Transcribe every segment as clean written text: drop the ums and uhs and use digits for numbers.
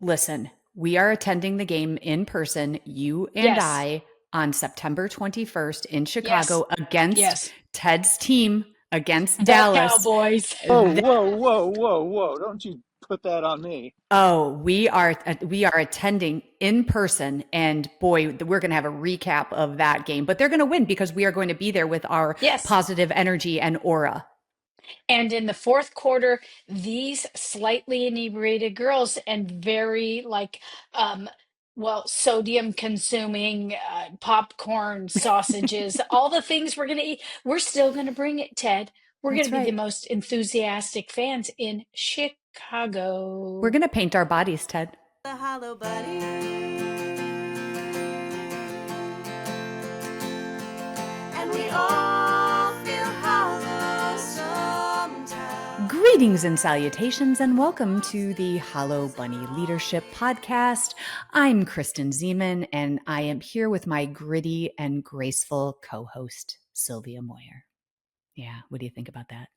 Listen, we are attending the game in person, you and Yes. I, on September 21st in Yes. Chicago against Yes. Ted's team against The Dallas. Cowboys. Oh, Th- whoa, whoa, whoa, whoa. Don't you put that on me. Oh, we are attending in person, and boy, we're going to have a recap of that game. But they're going to win because we are going to be there with our Yes. positive energy and aura. And in the fourth quarter, these slightly inebriated girls and very um, sodium consuming popcorn, sausages, all the things we're going to eat, we're still going to bring it, Ted. We're going to That's be the right. most enthusiastic fans in We're Chicago. going to paint our bodies, Ted. The Hollow Buddy. And we all feel hollow sometimes. Greetings and salutations, and welcome to the Hollow Bunny Leadership Podcast. I'm Kristen Zeman, and I am here with my gritty and graceful co-host, Sylvia Moyer. Yeah, what do you think about that?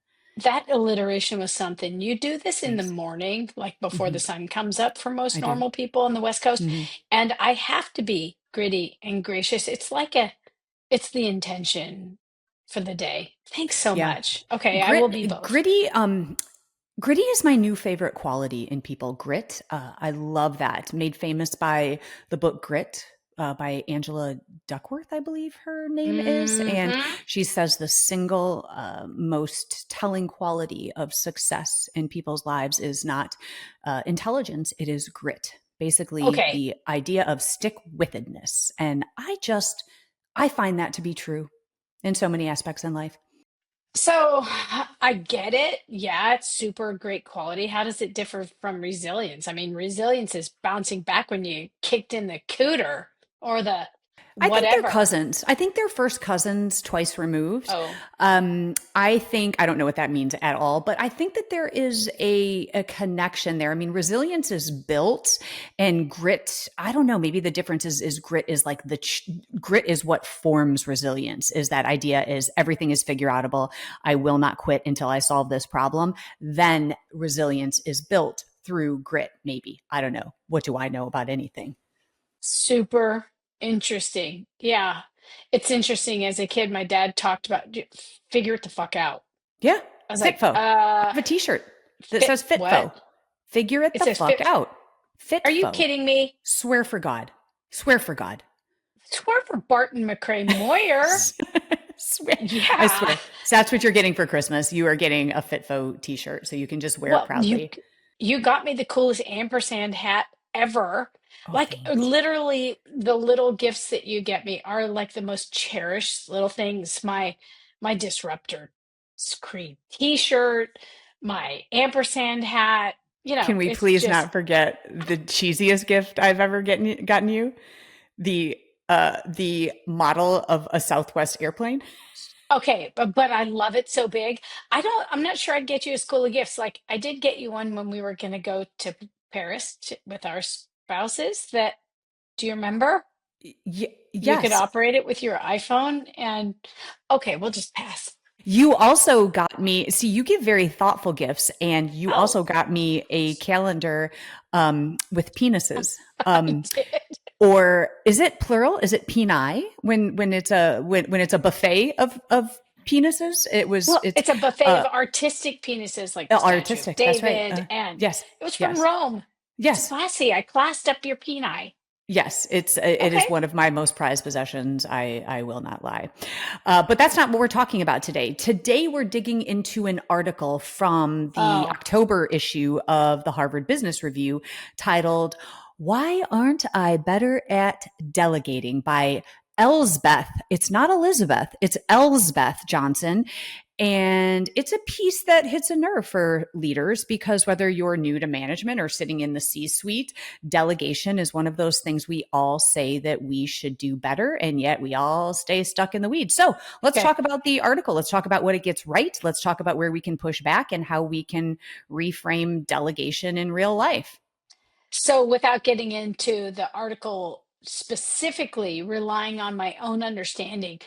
That alliteration was something. You do this in the Thanks. morning, like before Hmm. the sun comes up for most I do. normal people on the West Coast. Hmm. And I have to be gritty and gracious. It's the intention for the day. Thanks so Yeah, much. Okay, I will be both. Gritty is my new favorite quality in people. Grit. I love that. Made famous by the book Grit by Angela Duckworth, I believe her name is. And Hmm. she says the single most telling quality of success in people's lives is not intelligence, it is grit. Basically, Okay. the idea of stick withedness. And I find that to be true in so many aspects in life. So I get it. Yeah, it's super great quality. How does it differ from resilience? I mean, resilience is bouncing back when you kicked in the cooter or the I think they're whatever. cousins. I think they're first cousins twice removed. Oh, I don't know what that means at all, but I think that there is a connection there. I mean, resilience is built and grit. I don't know. Maybe the difference is grit is like grit is what forms resilience is that idea is everything is figure outable. I will not quit until I solve this problem. Then resilience is built through grit. Maybe. I don't know. What do I know about anything? super interesting. Yeah. It's interesting. As a kid, my dad talked about figure it the fuck out. Yeah. I was like, Fitfo. I have a t-shirt that fit says what? Fitfo. Figure it It the says fuck fit. out. Are you Fitfo. kidding me? Swear for God. Swear for God. Swear for Barton McCray Moyer. Swear. I Yeah. swear. So that's what you're getting for Christmas. You are getting a Fitfo t-shirt so you can just wear it Well, you proudly. you got me the coolest ampersand hat ever. Oh, Like thanks. literally the little gifts that you get me are like the most cherished little things. My disruptor screen t-shirt, my ampersand hat, Can we it's please just not forget the cheesiest gift I've ever gotten you? The model of a Southwest airplane. okay, but I love it so big. I'm not sure I'd get you as cool of gifts. Like I did get you one when we were gonna go to Paris with our spouses that do you remember? You could Yes. operate it with your iPhone and okay, we'll just pass. You also got me, see, you give very thoughtful gifts, and you Oh, also got me a calendar with penises. I Um, did. or is it plural? Is it peni when it's a buffet of penises? Well, It's it's a buffet of uh artistic penises like the Statue of artistic. That's right. David, and Yes, it was from yes, Rome. It's yes. classy. I classed up your peni. Yes, it is Okay. one of my most prized possessions. I will not lie, but that's not what we're talking about today. Today we're digging into an article from the Oh, October issue of the Harvard Business Review titled "Why Aren't I Better at Delegating?" by Elsbeth. It's not Elizabeth. It's Elsbeth Johnson. And it's a piece that hits a nerve for leaders because whether you're new to management or sitting in the C suite, delegation is one of those things we all say that we should do better, and yet we all stay stuck in the weeds. So let's okay. talk about the article. Let's talk about what it gets right. Let's talk about where we can push back and how we can reframe delegation in real life. So without getting into the article specifically, relying on my own understanding,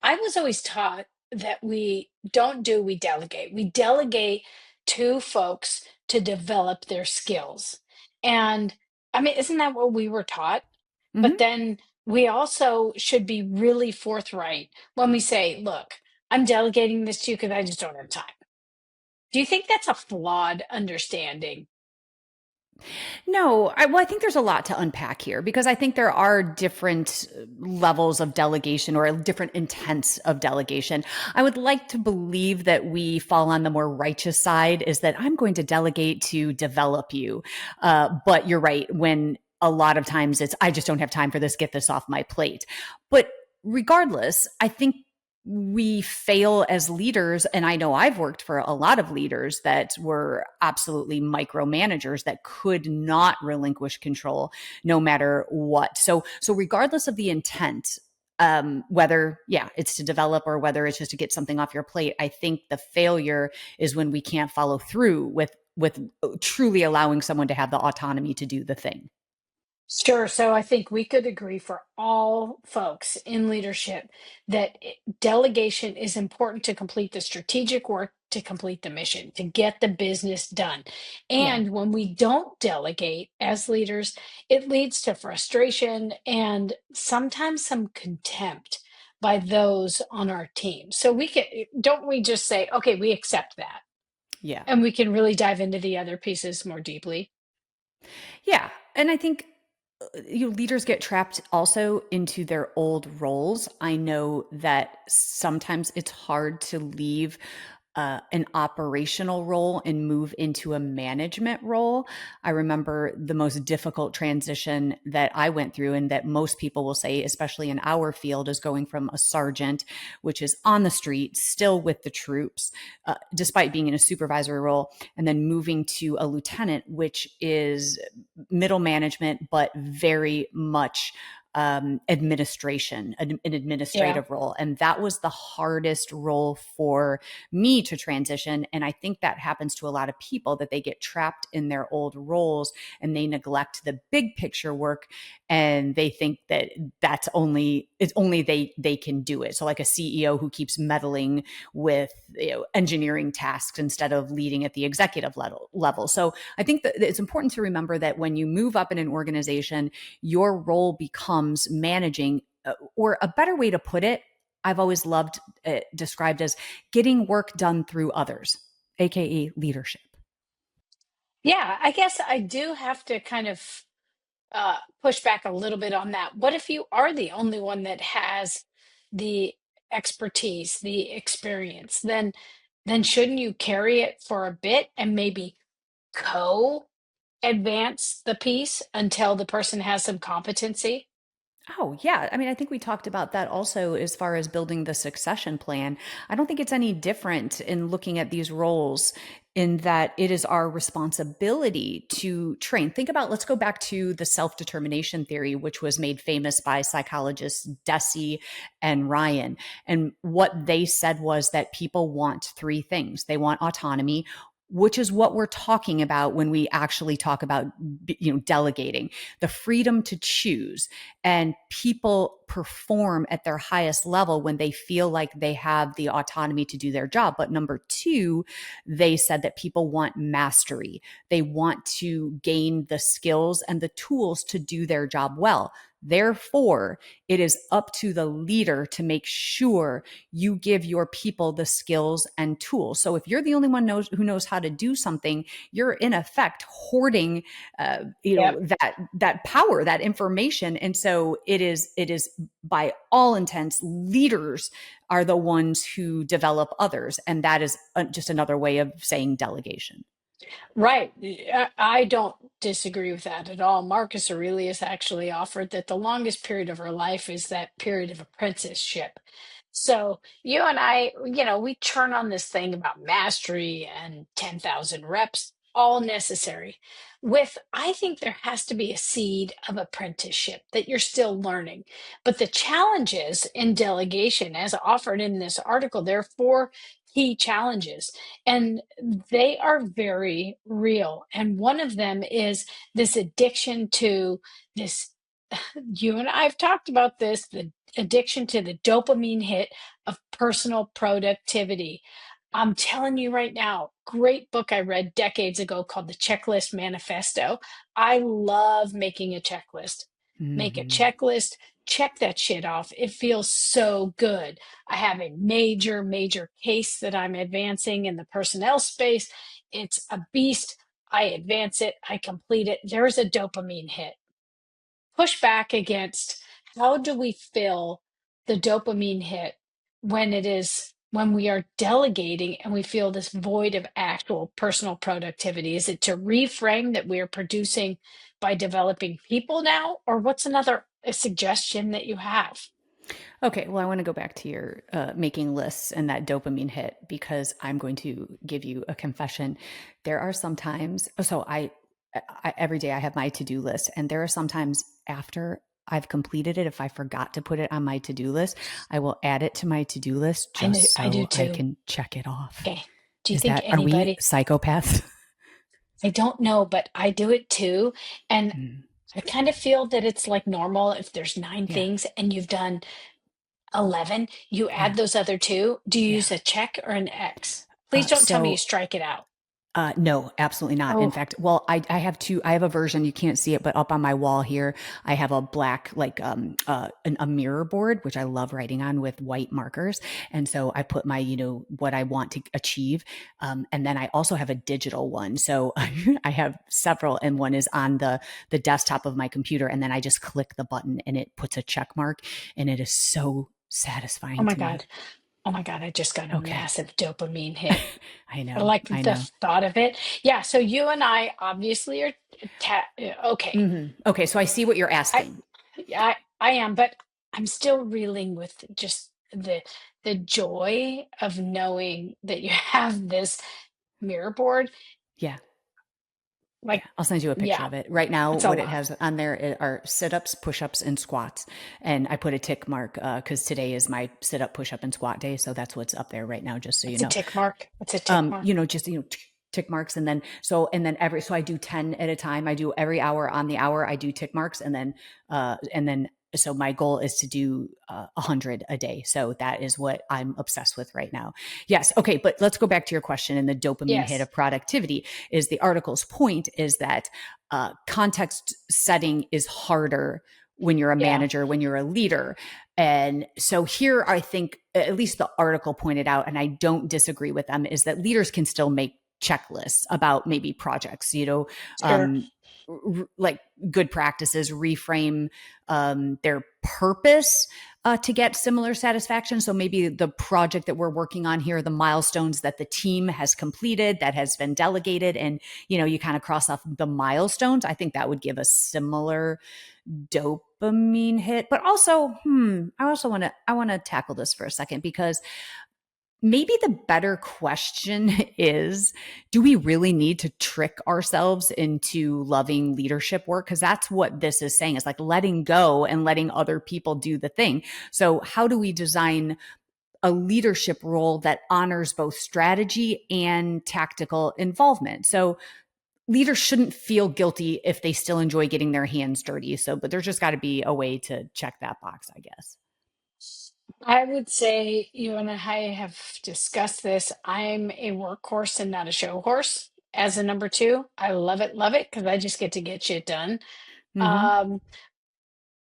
I was always taught that we delegate. We delegate to folks to develop their skills. And I mean, isn't that what we were taught? But Hmm. then we also should be really forthright when we say, look, I'm delegating this to you because I just don't have time. Do you think that's a flawed understanding? No, well, I think there's a lot to unpack here because I think there are different levels of delegation or different intents of delegation. I would like to believe that we fall on the more righteous side, is that I'm going to delegate to develop you. But you're right. When a lot of times it's, I just don't have time for this, get this off my plate. But regardless, I think we fail as leaders. And I know I've worked for a lot of leaders that were absolutely micromanagers that could not relinquish control no matter what. So regardless of the intent, whether, yeah, it's to develop or whether it's just to get something off your plate, I think the failure is when we can't follow through with truly allowing someone to have the autonomy to do the thing. Sure. So I think we could agree for all folks in leadership that delegation is important to complete the strategic work, to complete the mission, to get the business done. Yeah. And when we don't delegate as leaders, it leads to frustration and sometimes some contempt by those on our team. So we can, don't we just say, okay, we accept that, Yeah. and we can really dive into the other pieces more deeply. Yeah. And I think leaders get trapped also into their old roles. I know that sometimes it's hard to leave an operational role and move into a management role. I remember the most difficult transition that I went through, and that most people will say, especially in our field, is going from a sergeant, which is on the street, still with the troops, despite being in a supervisory role, and then moving to a lieutenant, which is middle management, but very much administration, an Yeah. administrative role. And that was the hardest role for me to transition. And I think that happens to a lot of people, that they get trapped in their old roles and they neglect the big picture work, and they think that it's only they can do it. So like a CEO who keeps meddling with, engineering tasks instead of leading at the executive level. So I think that it's important to remember that when you move up in an organization, your role becomes managing, or a better way to put it, I've always loved it described as getting work done through others, aka leadership. Yeah, I guess I do have to kind of push back a little bit on that. What if you are the only one that has the expertise, the experience? Then shouldn't you carry it for a bit and maybe co advance the piece until the person has some competency? Oh, yeah. I mean, I think we talked about that also as far as building the succession plan. I don't think it's any different in looking at these roles, in that it is our responsibility to train. Think about, let's go back to the self determination theory, which was made famous by psychologists Deci and Ryan. And what they said was that people want three things: they want autonomy, which is what we're talking about when we actually talk about, delegating, the freedom to choose. And people perform at their highest level when they feel like they have the autonomy to do their job. But number two, they said that people want mastery. They want to gain the skills and the tools to do their job well. Therefore, it is up to the leader to make sure you give your people the skills and tools. So if you're the only one who knows how to do something, you're in effect hoarding, Yep. that power, that information. And so it is by all intents, leaders are the ones who develop others, and that is just another way of saying delegation. Right. I don't disagree with that at all. Marcus Aurelius actually offered that the longest period of our life is that period of apprenticeship. So you and I, we churn on this thing about mastery and 10,000 reps, all necessary. I think there has to be a seed of apprenticeship that you're still learning. But the challenges in delegation, as offered in this article, there are four key challenges. And they are very real. And one of them is this addiction to this. You and I have talked about this, the addiction to the dopamine hit of personal productivity. I'm telling you right now, great book I read decades ago called The Checklist Manifesto. I love making a checklist. Make a Mm-hmm. checklist, check that shit off. It feels so good. I have a major, major case that I'm advancing in the personnel space. It's a beast. I advance it, I complete it. There's a dopamine hit. Push back against how do we fill the dopamine hit when we are delegating and we feel this void of actual personal productivity? Is it to reframe that we are producing by developing people now, or what's another suggestion that you have? Okay, well, I want to go back to your making lists and that dopamine hit because I'm going to give you a confession. There are sometimes, so every day I have my to-do list, and there are sometimes after I've completed it, if I forgot to put it on my to-do list, I will add it to my to-do list just I do so I too. can check it off. Okay. Do you think Are we anybody, psychopaths? I don't know, but I do it too. And Mm, I kind of feel that it's like normal if there's nine yeah, things and you've done 11, you add yeah, those other two. Do you yeah. use a check or an X? Please don't tell me you So strike it out. No, absolutely not. In Oh, fact, well, I have two. I have a version, you can't see it, but up on my wall here, I have a black, like a mirror board, which I love writing on with white markers. And so I put my, what I want to achieve. And then I also have a digital one. So I have several, and one is on the desktop of my computer. And then I just click the button and it puts a check mark, and it is so oh satisfying my to me. God. Oh my God. I just got a Okay. massive dopamine hit. I I know. like I the know. thought of it. Yeah. So you and I obviously are okay. Okay. So I see what you're I, asking. I am, but I'm still reeling with just the joy of knowing that you have this mirror board. Yeah. Yeah, Like, I'll send you a picture yeah, of it. Right now, it's a what it lot. has on there are sit-ups, push-ups, and squats. And I put a tick mark because today is my sit-up, push-up, and squat day. So that's what's up there right now, just so you It's a know. tick mark. It's a tick mark. Just tick marks, and then so I do 10 at a time. I do every hour on the hour. I do tick marks, and then so my goal is to do 100 a day. So that is what I'm obsessed with right now. Yes. Okay. But let's go back to your question. And the dopamine hit Yes. of productivity is the article's point is that context setting is harder when you're a Yeah. manager, when you're a leader. And so here, I think, at least the article pointed out, and I don't disagree with them, is that leaders can still make checklists about maybe projects, Sure. like good practices, reframe their purpose to get similar satisfaction. So maybe the project that we're working on here, the milestones that the team has completed, that has been delegated, and you kind of cross off the milestones. I think that would give a similar dopamine hit. But also, I want to tackle this for a second because maybe the better question is, do we really need to trick ourselves into loving leadership work? Because that's what this is saying. It's like letting go and letting other people do the thing. So how do we design a leadership role that honors both strategy and tactical involvement? So leaders shouldn't feel guilty if they still enjoy getting their hands dirty. So, but there's just got to be a way to check that box, I guess. I would say you and I have discussed this. I'm a workhorse and not a show horse as a number two. I love it because I just get to get shit done. Mm-hmm. Um,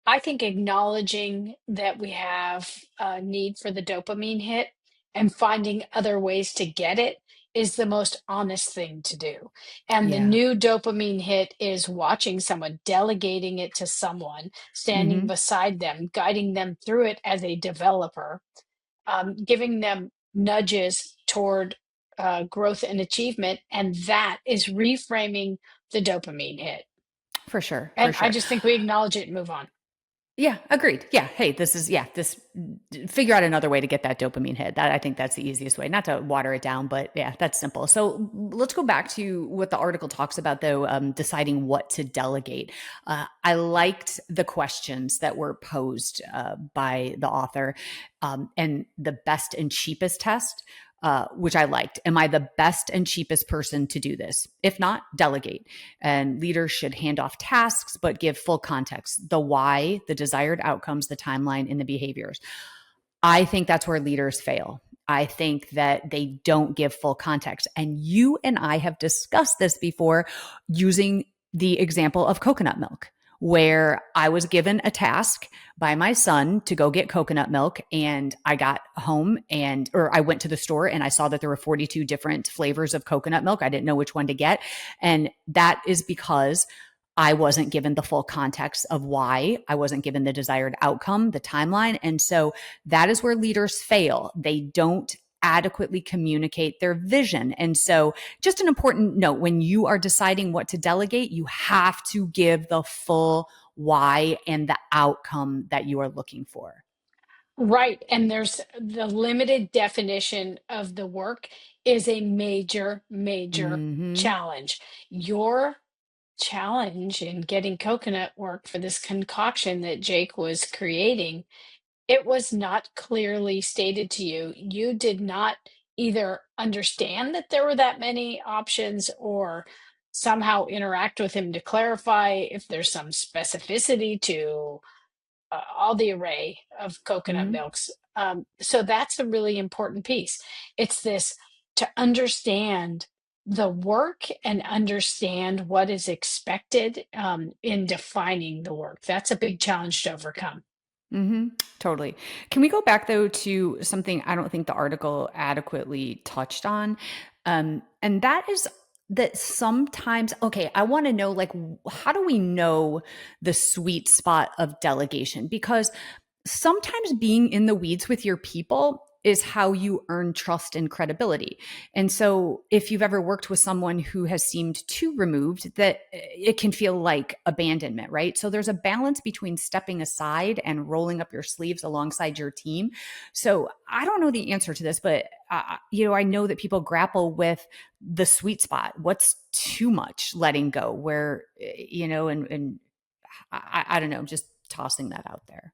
I think acknowledging that we have a need for the dopamine hit and finding other ways to get it is the most honest thing to do. And the Yeah. new dopamine hit is watching someone, delegating it to someone, standing Mm-hmm. beside them, guiding them through it as a developer, giving them nudges toward growth and achievement. And that is reframing the dopamine hit. For sure. For And I sure. just think we acknowledge it and move on. Yeah, agreed. Yeah. Hey, this figure out another way to get that dopamine hit. That I think that's the easiest way, not to water it down, but yeah, that's simple. So let's go back to what the article talks about though, deciding what to delegate. I liked the questions that were posed by the author and the best and cheapest test. Which I liked. Am I the best and cheapest person to do this? If not, delegate. And leaders should hand off tasks, but give full context, the why, the desired outcomes, the timeline, and the behaviors. I think that's where leaders fail. I think that they don't give full context. And you and I have discussed this before using the example of coconut milk, where I was given a task by my son to go get coconut milk. And I got home or I went to the store and I saw that there were 42 different flavors of coconut milk. I didn't know which one to get. And that is because I wasn't given the full context of why. I wasn't given the desired outcome, the timeline. And so that is where leaders fail. They don't adequately communicate their vision. And so, just an important note, when you are deciding what to delegate, you have to give the full why and the outcome that you are looking for. Right. And there's the limited definition of the work is a major, major Mm-hmm. challenge. Your challenge in getting coconut work for this concoction that Jake was creating, it was not clearly stated to you. You did not either understand that there were that many options or somehow interact with him to clarify if there's some specificity to all the array of coconut Mm-hmm. milks. So that's a really important piece. It's this to understand the work and understand what is expected in defining the work. That's a big challenge to overcome. Mm-hmm. Totally. Can we go back though to something I don't think the article adequately touched on? And that is that sometimes, okay, I want to know like, how do we know the sweet spot of delegation? Because sometimes being in the weeds with your people is how you earn trust and credibility. And so if you've ever worked with someone who has seemed too removed, that it can feel like abandonment, right? So there's a balance between stepping aside and rolling up your sleeves alongside your team. So I don't know the answer to this, but I know that people grapple with the sweet spot. What's too much letting go where, and I don't know, just tossing that out there.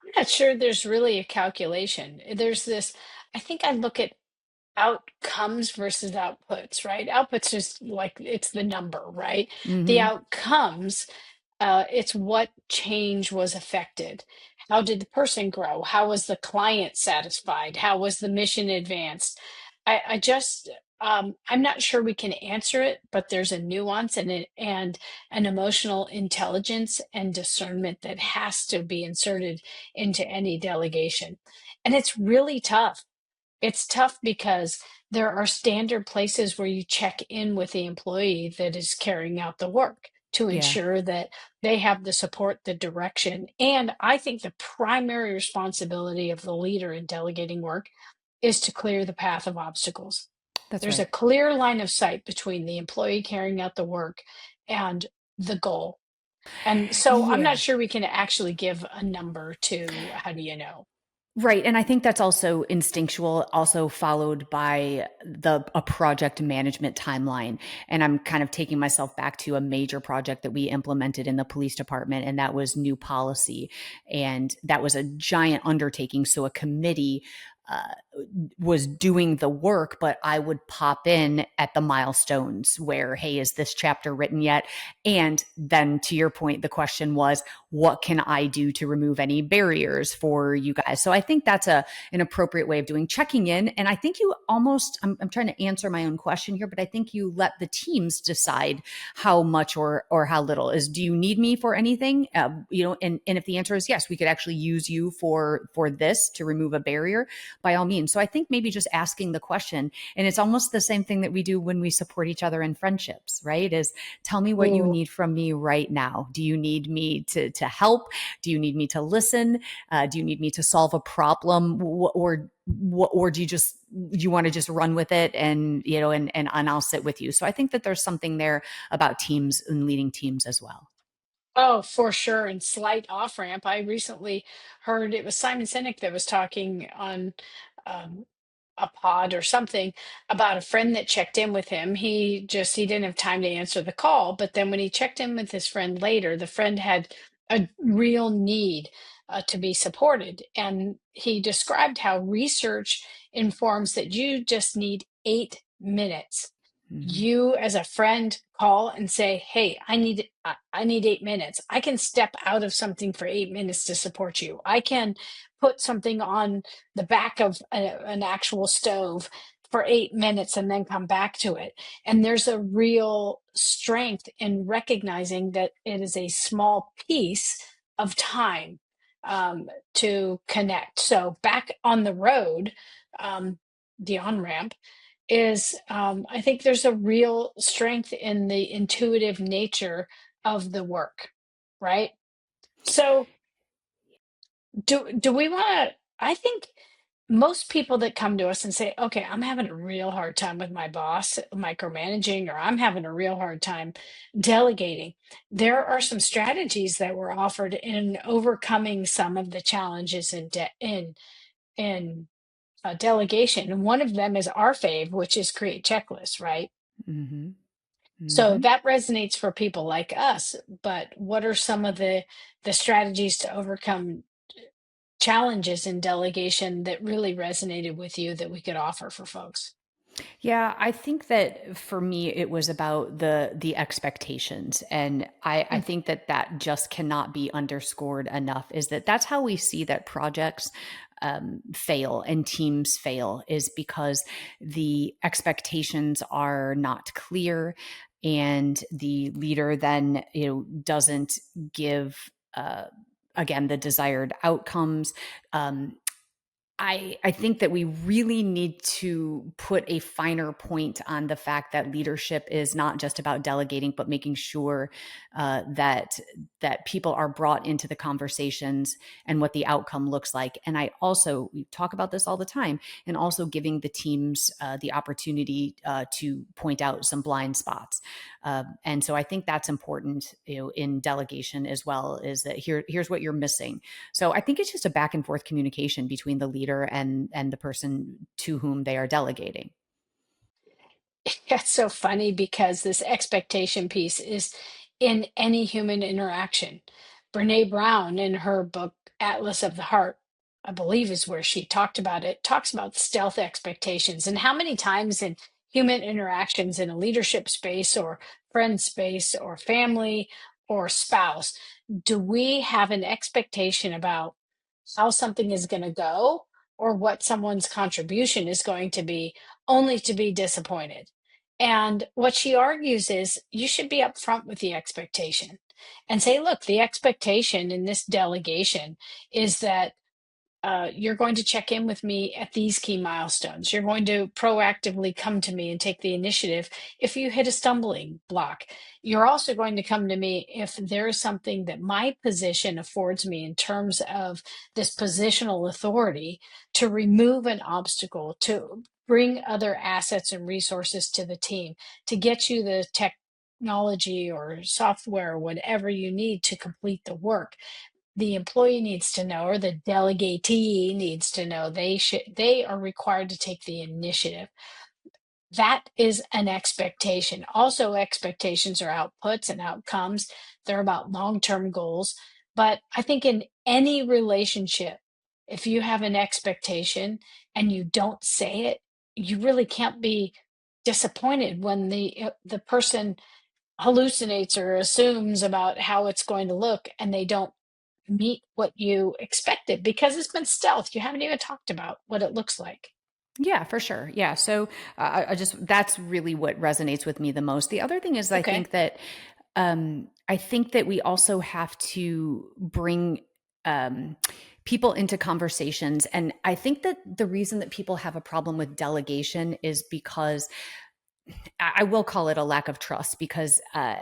I'm not sure there's really a calculation. There's this, I think I look at outcomes versus outputs, right? Outputs is like it's the number, right? The Mm-hmm. outcomes, it's what change was affected. How did the person grow? How was the client satisfied? How was the mission advanced? I just, I'm not sure we can answer it, but there's a nuance and an emotional intelligence and discernment that has to be inserted into any delegation. And it's really tough. It's tough because there are standard places where you check in with the employee that is carrying out the work to Yeah. ensure that they have the support, the direction. And I think the primary responsibility of the leader in delegating work is to clear the path of obstacles. That's There's a right. clear line of sight between the employee carrying out the work and the goal. And so I'm not Yeah. sure we can actually give a number to how do you know? Right. And I think that's also instinctual, also followed by a project management timeline. And I'm kind of taking myself back to a major project that we implemented in the police department, and that was new policy. And that was a giant undertaking. So a committee uh, was doing the work, but I would pop in at the milestones where, hey, is this chapter written yet? And then to your point, the question was, what can I do to remove any barriers for you guys? So I think that's an appropriate way of doing checking in. And I think you almost, I'm trying to answer my own question here, but I think you let the teams decide how much or how little is, do you need me for anything? And if the answer is yes, we could actually use you for this to remove a barrier, by all means. So I think maybe just asking the question, and it's almost the same thing that we do when we support each other in friendships, right? Is tell me what you Ooh. need from me right now. Do you need me to help? Do you need me to listen? Do you need me to solve a problem, or do you want to just run with it and I'll sit with you? So I think that there's something there about teams and leading teams as well. Oh, for sure. And slight off ramp. I recently heard it was Simon Sinek that was talking on um, a pod or something about a friend that checked in with him. He didn't have time to answer the call, but then when he checked in with his friend later, the friend had a real need to be supported, and he described how research informs that you just need 8 minutes. Mhm. You, as a friend, call and say, hey, I need 8 minutes. I can step out of something for 8 minutes to support you. I can put something on the back of an actual stove for 8 minutes and then come back to it. And there's a real strength in recognizing that it is a small piece of time to connect. So back on the road, the on ramp is, I think there's a real strength in the intuitive nature of the work, right? So do we want to? I think most people that come to us and say, okay, I'm having a real hard time with my boss micromanaging, or I'm having a real hard time delegating. There are some strategies that were offered in overcoming some of the challenges in delegation. And one of them is our fave, which is create checklists, right? Mm-hmm. So Mm-hmm. that resonates for people like us. But what are some of the strategies to overcome challenges in delegation that really resonated with you that we could offer for folks? Yeah, I think that for me it was about the expectations, and I Mm. think that that just cannot be underscored enough. Is that that's how we see that projects fail and teams fail, is because the expectations are not clear, and the leader then doesn't give. Again, the desired outcomes. Um, I think that we really need to put a finer point on the fact that leadership is not just about delegating, but making sure that people are brought into the conversations and what the outcome looks like. And we talk about this all the time, and also giving the teams the opportunity to point out some blind spots. And so I think that's important, in delegation as well. Is that here's what you're missing. So I think it's just a back and forth communication between the leader and the person to whom they are delegating. That's so funny because this expectation piece is in any human interaction. Brene Brown, in her book Atlas of the Heart, I believe is where she talked about it, talks about stealth expectations and how many times in human interactions in a leadership space or friend space or family or spouse do we have an expectation about how something is going to go or what someone's contribution is going to be, only to be disappointed. And what she argues is you should be upfront with the expectation and say, look, the expectation in this delegation is that you're going to check in with me at these key milestones. You're going to proactively come to me and take the initiative if you hit a stumbling block. You're also going to come to me if there is something that my position affords me in terms of this positional authority to remove an obstacle, to bring other assets and resources to the team, to get you the technology or software or whatever you need to complete the work. The employee needs to know, or the delegatee needs to know, they are required to take the initiative. That is an expectation. Also, expectations are outputs and outcomes. They're about long-term goals. But I think in any relationship, if you have an expectation and you don't say it, you really can't be disappointed when the person hallucinates or assumes about how it's going to look and they don't meet what you expected because it's been stealth. You haven't even talked about what it looks like. Yeah, for sure. Yeah. So I just, that's really what resonates with me the most. The other thing is, Okay. I think that we also have to bring people into conversations. And I think that the reason that people have a problem with delegation is because I will call it a lack of trust, because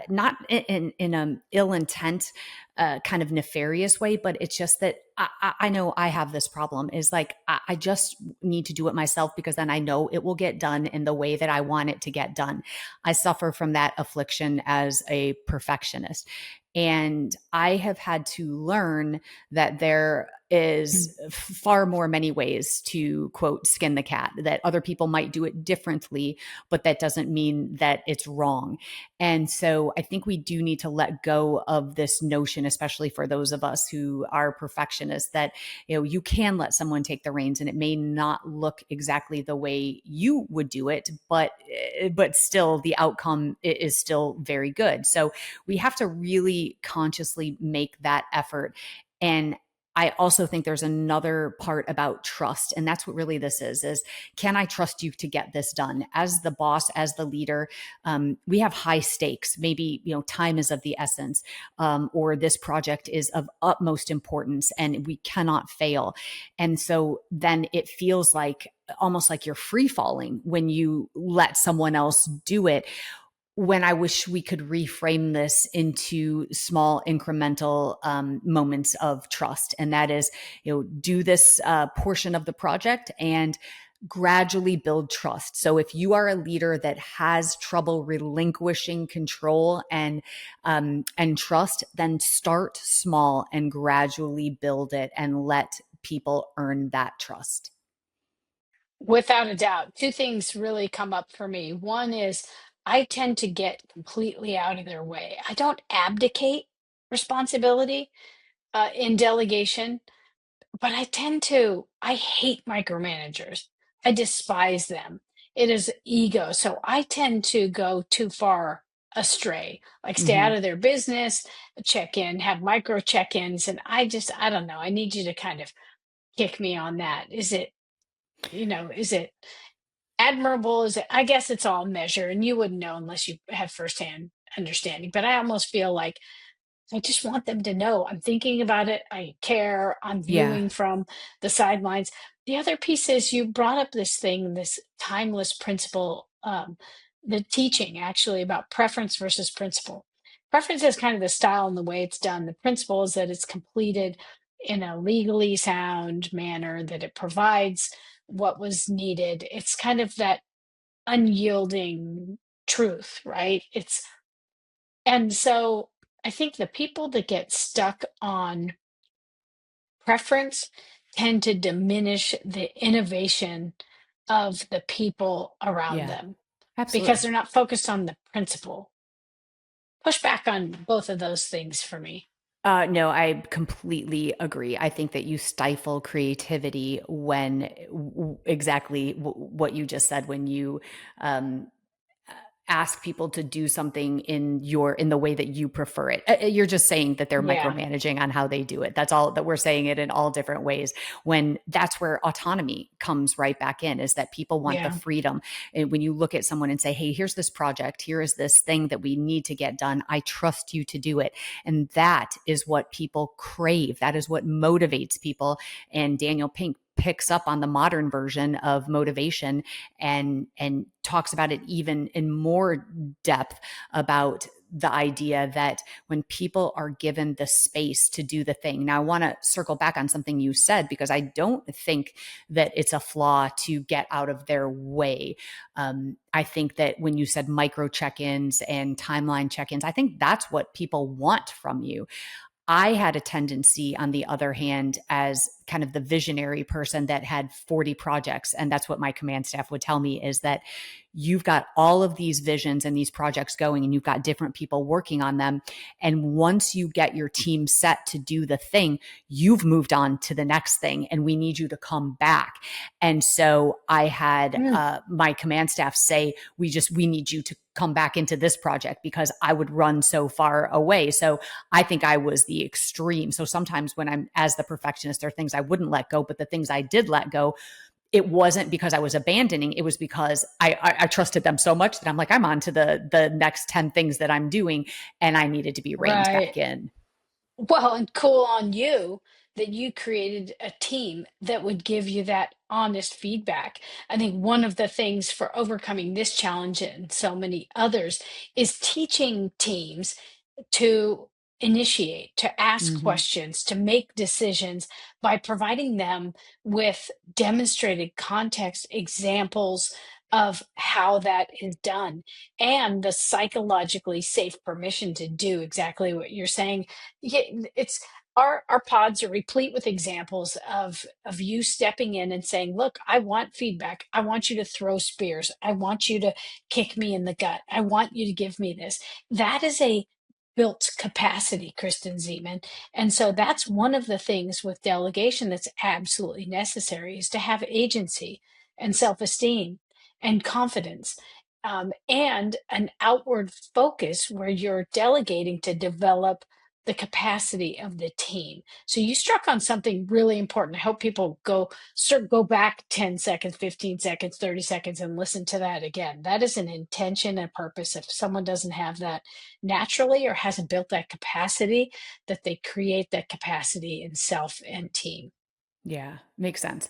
not in an ill intent, kind of nefarious way, but it's just that I know I have this problem. Is like I just need to do it myself, because then I know it will get done in the way that I want it to get done. I suffer from that affliction as a perfectionist, and I have had to learn that is far more many ways to quote skin the cat, that other people might do it differently, but that doesn't mean that it's wrong. And so I think we do need to let go of this notion, especially for those of us who are perfectionists, that you can let someone take the reins and it may not look exactly the way you would do it, but still the outcome is still very good. So we have to really consciously make that effort. And I also think there's another part about trust. And that's what really this is can I trust you to get this done? As the boss, as the leader, we have high stakes. Maybe, time is of the essence, or this project is of utmost importance and we cannot fail. And so then it feels like almost like you're free falling when you let someone else do it, when I wish we could reframe this into small incremental moments of trust. And that is, do this portion of the project and gradually build trust. So if you are a leader that has trouble relinquishing control and trust, then start small and gradually build it and let people earn that trust. Without a doubt, two things really come up for me. One is I tend to get completely out of their way. I don't abdicate responsibility in delegation, but I hate micromanagers. I despise them. It is ego. So I tend to go too far astray, like stay Mm-hmm. out of their business, check in, have micro check ins. And I don't know. I need you to kind of kick me on that. Is it admirable? Is it, I guess it's all measure, and you wouldn't know unless you have firsthand understanding. But I almost feel like I just want them to know I'm thinking about it. I care. I'm Yeah. viewing from the sidelines. The other piece is you brought up this timeless principle, the teaching actually about preference versus principle. Preference is kind of the style and the way it's done. The principle is that it's completed in a legally sound manner, that it provides what was needed. It's kind of that unyielding truth, right? And so I think the people that get stuck on preference tend to diminish the innovation of the people around Yeah, them because absolutely. they're not focused on the principle. Push back on both of those things for me. No, I completely agree. I think that you stifle creativity when exactly what you just said, when you um, ask people to do something in the way that you prefer it. You're just saying that they're Yeah, micromanaging on how they do it. That's all, that we're saying it in all different ways, when that's where autonomy comes right back in, is that people want the yeah. freedom. And when you look at someone and say, hey, here's this project, here is this thing that we need to get done, I trust you to do it. And that is what people crave. That is what motivates people. And Daniel Pink picks up on the modern version of motivation and talks about it even in more depth, about the idea that when people are given the space to do the thing. Now, I want to circle back on something you said, because I don't think that it's a flaw to get out of their way. I think that when you said micro check-ins and timeline check-ins, I think that's what people want from you. I had a tendency, on the other hand, as kind of the visionary person that had 40 projects. And that's what my command staff would tell me, is that you've got all of these visions and these projects going, and you've got different people working on them. And once you get your team set to do the thing, you've moved on to the next thing, and we need you to come back. And so I had Mm, my command staff say, we need you to come back into this project, because I would run so far away. So I think I was the extreme. So sometimes when I'm as the perfectionist, there are things I wouldn't let go, but the things I did let go, it wasn't because I was abandoning. It was because I trusted them so much that I'm like, I'm on to the next 10 things that I'm doing, and I needed to be reined right. back in. Well, and cool on you that you created a team that would give you that honest feedback. I think one of the things for overcoming this challenge and so many others is teaching teams to initiate, to ask Mm-hmm. questions, to make decisions by providing them with demonstrated context, examples, of how that is done and the psychologically safe permission to do exactly what you're saying. Yeah, it's our pods are replete with examples of you stepping in and saying, look, I want feedback. I want you to throw spears. I want you to kick me in the gut. I want you to give me this. That is a built capacity, Kristen Zeman. And so that's one of the things with delegation that's absolutely necessary, is to have agency and self-esteem and confidence, and an outward focus where you're delegating to develop the capacity of the team. So you struck on something really important. I hope people go back 10 seconds, 15 seconds, 30 seconds and listen to that again. That is an intention and purpose. If someone doesn't have that naturally or hasn't built that capacity, that they create that capacity in self and team. Yeah, makes sense.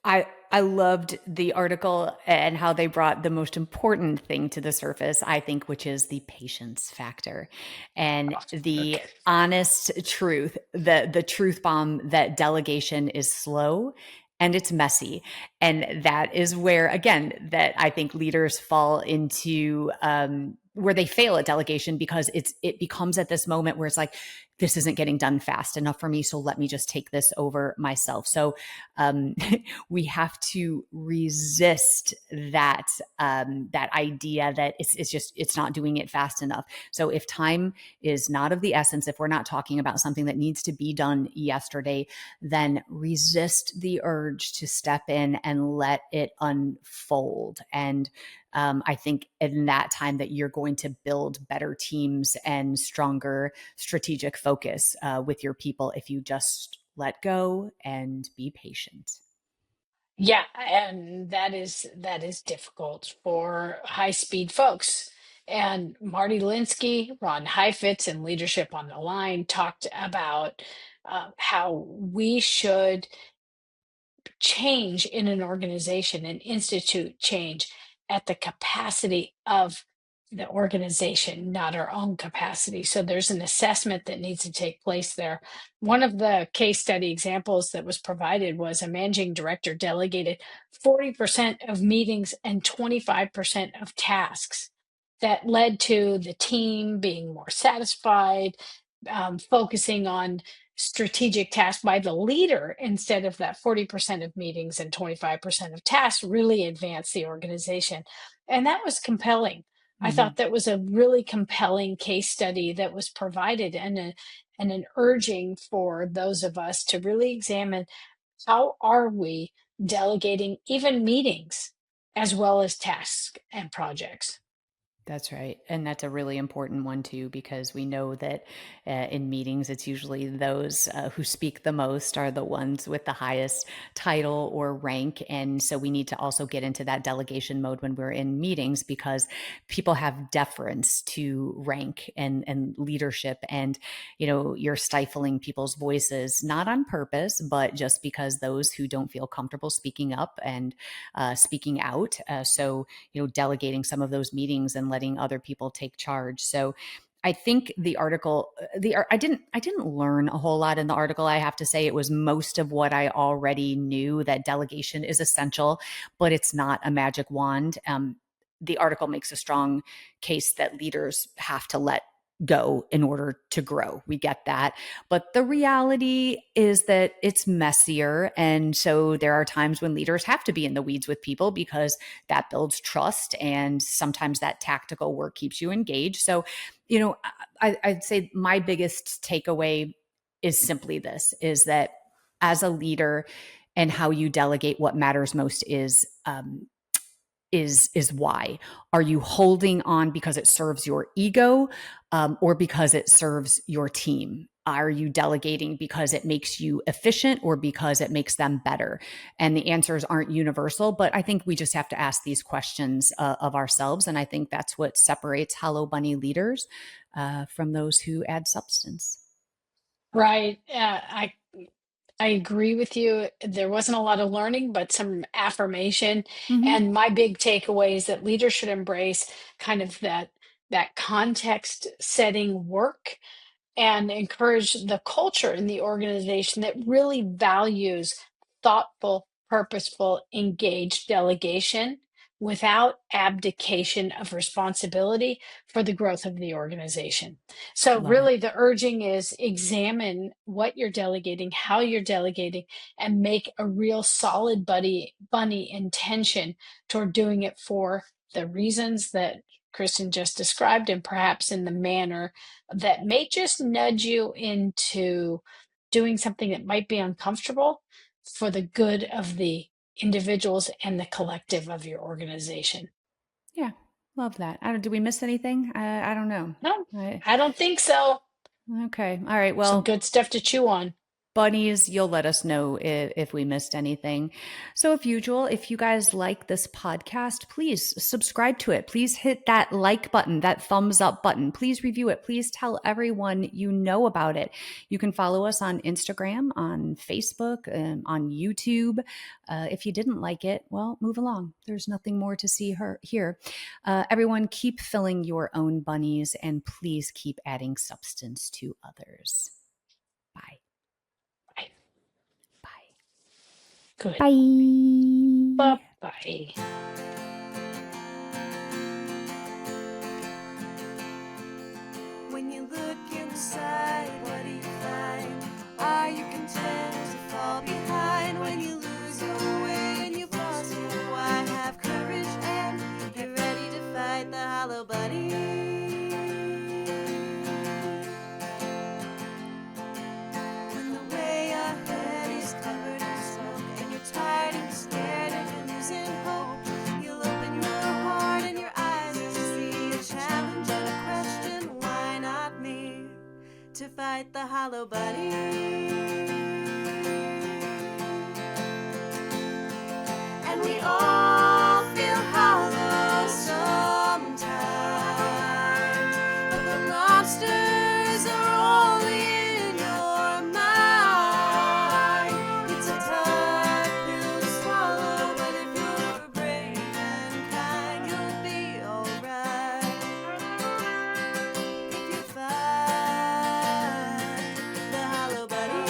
I loved the article and how they brought the most important thing to the surface, I think, which is the patience factor and Oh, the okay. honest truth, the truth bomb that delegation is slow and it's messy. And that is where, again, that I think leaders fall into where they fail at delegation, because it becomes at this moment where it's like, this isn't getting done fast enough for me, so let me just take this over myself. So um, we have to resist that idea that it's not doing it fast enough. So if time is not of the essence, if we're not talking about something that needs to be done yesterday, then resist the urge to step in and let it unfold. And I think in that time that you're going to build better teams and stronger strategic focus with your people if you just let go and be patient. Yeah, and that is difficult for high-speed folks. And Marty Linsky, Ron Heifetz, and Leadership on the Line talked about how we should change in an organization and institute change at the capacity of the organization, not our own capacity. So there's an assessment that needs to take place there. One of the case study examples that was provided was a managing director delegated 40% of meetings and 25% of tasks. That led to the team being more satisfied, focusing on strategic tasks by the leader instead of that 40% of meetings and 25% of tasks really advance the organization. And that was compelling. I Mm-hmm. thought that was a really compelling case study that was provided, and an urging for those of us to really examine, how are we delegating even meetings as well as tasks and projects. That's right. And that's a really important one too, because we know that in meetings, it's usually those who speak the most are the ones with the highest title or rank. And so we need to also get into that delegation mode when we're in meetings, because people have deference to rank and leadership. And, you're stifling people's voices, not on purpose, but just because those who don't feel comfortable speaking up and speaking out. So, delegating some of those meetings and letting other people take charge. So I think the article, I didn't learn a whole lot in the article. I have to say it was most of what I already knew, that delegation is essential, but it's not a magic wand. The article makes a strong case that leaders have to let go in order to grow. We get that. But the reality is that it's messier. And so there are times when leaders have to be in the weeds with people, because that builds trust. And sometimes that tactical work keeps you engaged. So, I'd say my biggest takeaway is simply this, is that as a leader and how you delegate, what matters most is why. Are you holding on because it serves your ego, or because it serves your team? Are you delegating because it makes you efficient or because it makes them better? And the answers aren't universal, but I think we just have to ask these questions of ourselves. And I think that's what separates Hollow Bunny leaders from those who add substance. Right. I agree with you. There wasn't a lot of learning, but some affirmation. Mm-hmm. And my big takeaway is that leaders should embrace kind of that context setting work, and encourage the culture in the organization that really values thoughtful, purposeful, engaged delegation without abdication of responsibility for the growth of the organization. So, Love it. really, the urging is examine what you're delegating, how you're delegating, and make a real solid bunny intention toward doing it for the reasons that Kristen just described, and perhaps in the manner that may just nudge you into doing something that might be uncomfortable for the good of the individuals and the collective of your organization. Yeah, love that. I don't, did we miss anything? I don't know. No, I, I don't think so. okay. All right. Some Well, good stuff to chew on. bunnies, you'll let us know if we missed anything. So, if usual, if you guys like this podcast, please subscribe to it. Please hit that like button, that thumbs up button. Please review it. Please tell everyone you know about it. You can follow us on Instagram, on Facebook, on YouTube. If you didn't like it, well, move along. There's nothing more to see here. Everyone, keep filling your own bunnies and please keep adding substance to others. Bye. Bye. Bye. Good. Bye. Bye-bye. When you look inside, what do you find? Are you content to fall behind? When you lose your way and you falter, why have courage and get ready to fight the hollow bunny? When the way ahead is covered in smoke and you're tired and scared and you're losing hope, you'll open your heart and your eyes to see a challenge and a question. Why not me? To fight the hollow bunny. And we all feel hollow sometimes, but the monsters are only in your mind. It's a tough pill to swallow, but if you're brave and kind, you'll be alright. If you fight the hollow bunny.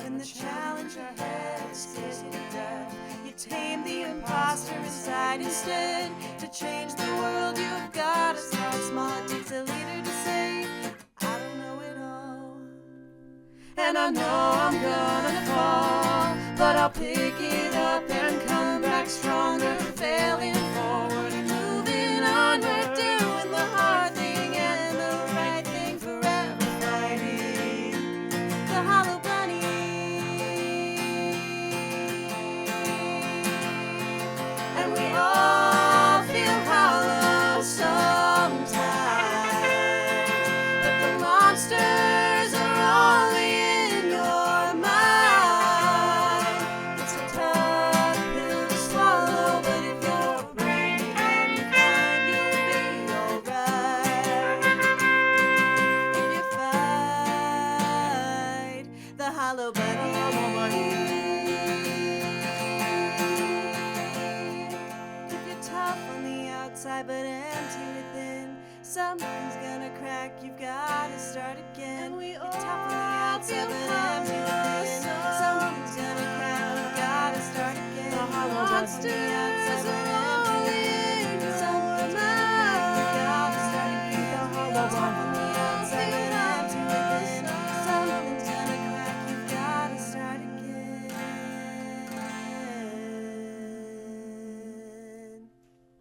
When the challenge ahead scares you to death, you tame the imposter inside instead. To change the world, you've got to start small. It takes a leader to say, I don't know it all. And I know I'm gonna fall, but I'll pick it up and come back stronger. Failing forward and moving onward, doing the hard thing and the right thing, forever fighting the hollow bunny. And we all feel hollow sometimes, but the monsters are only in your mind. It's a tough pill to swallow, but if you're brave and kind, you'll be alright. If you fight the hollow bunny. If you're tough on the outside but empty within, something's gonna crack, you've gotta start again. You're tough on the outside but empty within, something's gonna crack, you've gotta start again. The monsters are